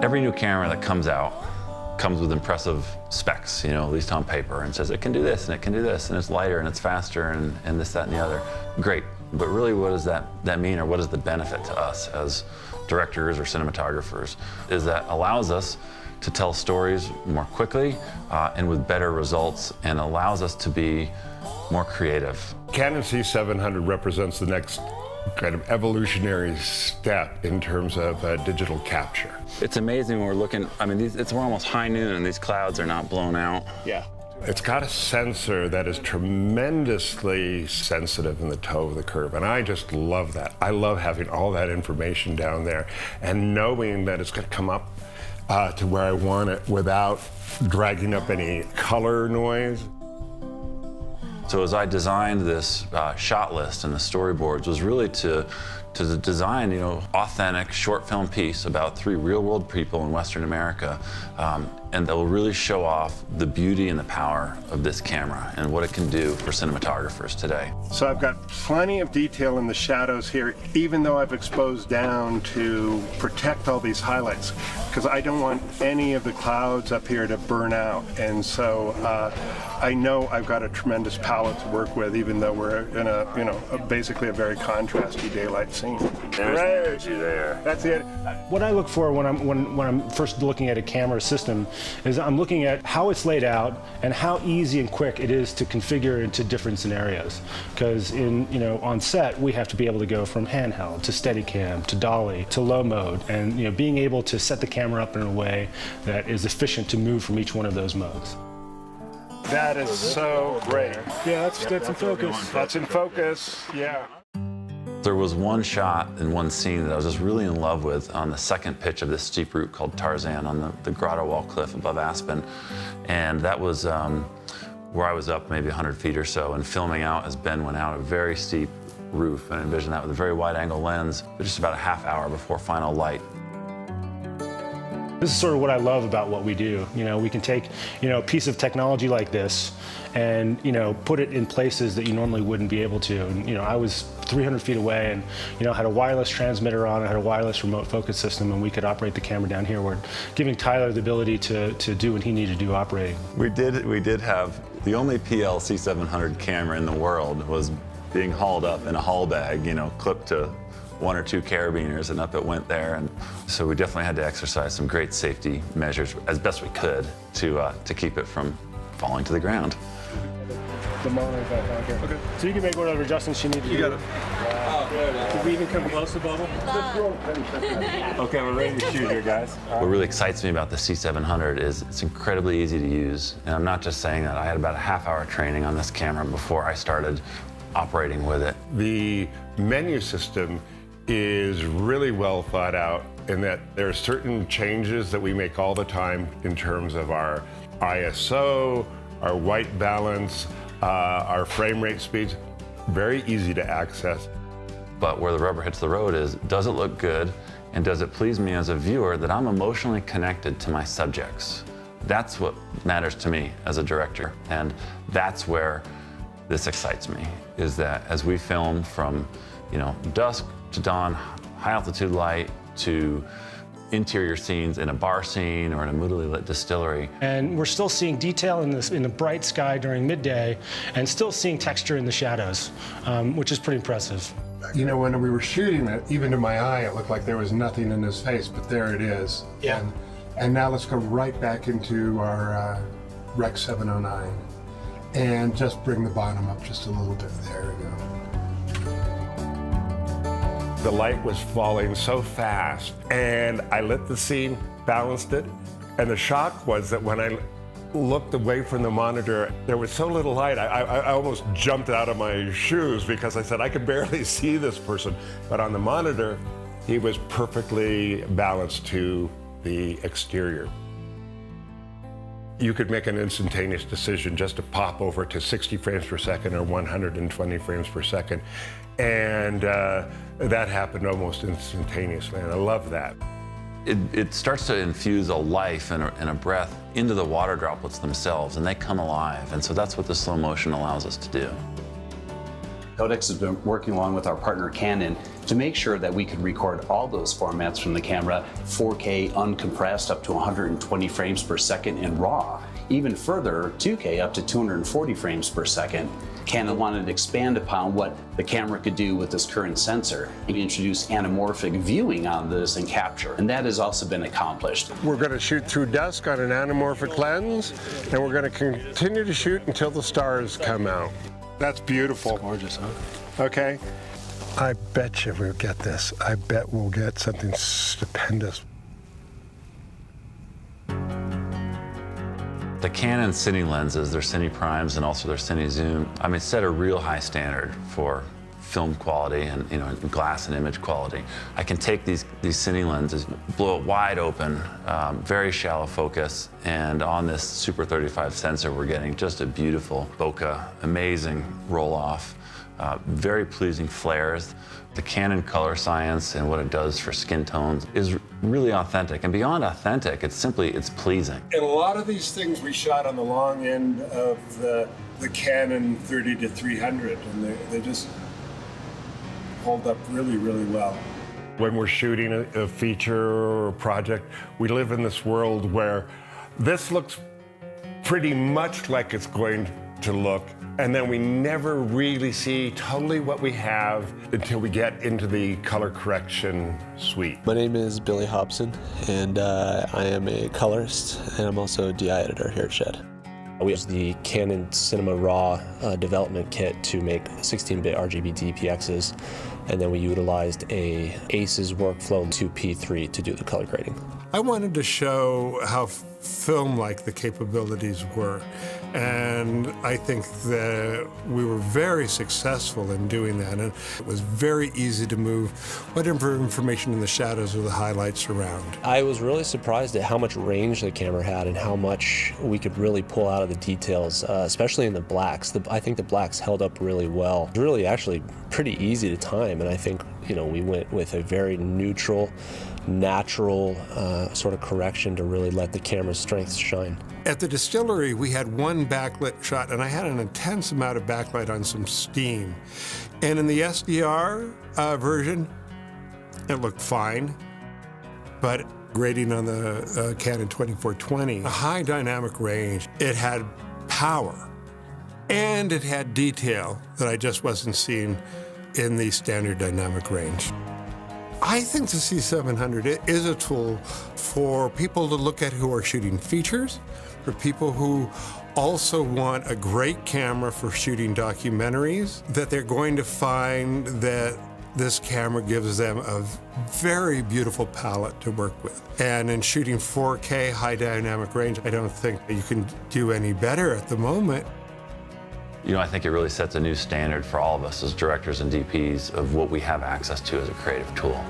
Every new camera that comes out comes with impressive specs, at least on paper, and says it can do this and it can do this, and it's lighter and it's faster and this, that, and the other. Great, but really what does that mean, or what is the benefit to us as directors or cinematographers? Is that allows us to tell stories more quickly and with better results, and allows us to be more creative. Canon C700 represents the next kind of evolutionary step in terms of digital capture. It's amazing when we're looking, we're almost high noon and these clouds are not blown out. Yeah. It's got a sensor that is tremendously sensitive in the toe of the curve, and I just love that. I love having all that information down there and knowing that it's going to come up to where I want it without dragging up any color noise. So as I designed this shot list and the storyboards, was really to design, authentic short film piece about 3 real-world people in Western America, and that will really show off the beauty and the power of this camera and what it can do for cinematographers today. So I've got plenty of detail in the shadows here, even though I've exposed down to protect all these highlights, because I don't want any of the clouds up here to burn out. And so I know I've got a tremendous palette to work with, even though we're in basically a very contrasty daylight scene. There's the energy there. That's it. What I look for when I'm first looking at a camera system is I'm looking at how it's laid out and how easy and quick it is to configure into different scenarios. Because on set we have to be able to go from handheld to Steadicam to dolly to low mode, and being able to set the camera up in a way that is efficient to move from each one of those modes. That is so great. Yeah, that's in focus. That's in focus. Yeah. There was one shot in one scene that I was just really in love with on the second pitch of this steep route called Tarzan on the grotto wall cliff above Aspen. And that was where I was up maybe 100 feet or so and filming out as Ben went out a very steep roof, and I envisioned that with a very wide angle lens, but just about a half hour before final light. This is sort of what I love about what we do. We can take, a piece of technology like this and, put it in places that you normally wouldn't be able to. And, I was 300 feet away and, had a wireless transmitter on, I had a wireless remote focus system, and we could operate the camera down here. We're giving Tyler the ability to do what he needed to do operating. We did have the only PL C700 camera in the world was being hauled up in a haul bag, clipped to 1 or 2 carabiners, and up it went there. And so we definitely had to exercise some great safety measures as best we could to keep it from falling to the ground. The monitor's back down here. Okay. So you can make whatever adjustments you need to do. You got it. Did we even come close to bubble? Okay, we're ready to shoot here, guys. What really excites me about the C700 is it's incredibly easy to use. And I'm not just saying that. I had about a half-hour training on this camera before I started operating with it. The menu system is really well thought out in that there are certain changes that we make all the time in terms of our ISO, our white balance, our frame rate speeds. Very easy to access. But where the rubber hits the road is, does it look good, and does it please me as a viewer that I'm emotionally connected to my subjects? That's what matters to me as a director, and that's where this excites me, is that as we film from dusk to dawn, high altitude light, to interior scenes in a bar scene or in a moodily lit distillery. And we're still seeing detail in the bright sky during midday, and still seeing texture in the shadows, which is pretty impressive. When we were shooting it, even to my eye, it looked like there was nothing in his face, but there it is. Yeah. And now let's go right back into our Rec 709 and just bring the bottom up just a little bit. There we go. The light was falling so fast, and I lit the scene, balanced it, and the shock was that when I looked away from the monitor, there was so little light, I almost jumped out of my shoes because I said, I could barely see this person. But on the monitor, he was perfectly balanced to the exterior. You could make an instantaneous decision just to pop over to 60 frames per second or 120 frames per second. And that happened almost instantaneously, and I love that. It starts to infuse a life and a breath into the water droplets themselves, and they come alive. And so that's what the slow motion allows us to do. Codex has been working along with our partner Canon to make sure that we could record all those formats from the camera, 4K uncompressed up to 120 frames per second in RAW, even further 2K up to 240 frames per second. Canon wanted to expand upon what the camera could do with this current sensor and introduce anamorphic viewing on this and capture, and that has also been accomplished. We're going to shoot through dusk on an anamorphic lens, and we're going to continue to shoot until the stars come out. That's beautiful. It's gorgeous, huh? Okay. I bet you we'll get this. I bet we'll get something stupendous. The Canon Cine lenses, their Cine Primes and also their Cine Zoom, I mean, set a real high standard for film quality and glass and image quality. I can take these Cine lenses, blow it wide open, very shallow focus, and on this Super 35 sensor, we're getting just a beautiful bokeh, amazing roll-off, very pleasing flares. The Canon color science and what it does for skin tones is really authentic. And beyond authentic, it's pleasing. And a lot of these things we shot on the long end of the Canon 30 to 300, and they just hold up really, really well. When we're shooting a feature or a project, we live in this world where this looks pretty much like it's going to look, and then we never really see totally what we have until we get into the color correction suite. My name is Billy Hobson, and I am a colorist, and I'm also a DI editor here at Shed. We use the Canon Cinema Raw development kit to make 16-bit RGB DPXs, and then we utilized a ACES workflow 2P3 to do the color grading. I wanted to show how film-like the capabilities were, and I think that we were very successful in doing that, and it was very easy to move whatever information in the shadows or the highlights around. I was really surprised at how much range the camera had and how much we could really pull out of the details, especially in the blacks. I think the blacks held up really well. It was really actually pretty easy to time, and I think we went with a very neutral, natural sort of correction to really let the camera's strengths shine. At the distillery, we had one backlit shot, and I had an intense amount of backlight on some steam. And in the SDR version, it looked fine, but grading on the Canon 2420, a high dynamic range, it had power, and it had detail that I just wasn't seeing in the standard dynamic range. I think the C700 is a tool for people to look at who are shooting features, for people who also want a great camera for shooting documentaries, that they're going to find that this camera gives them a very beautiful palette to work with. And in shooting 4K high dynamic range, I don't think you can do any better at the moment. I think it really sets a new standard for all of us as directors and DPs of what we have access to as a creative tool.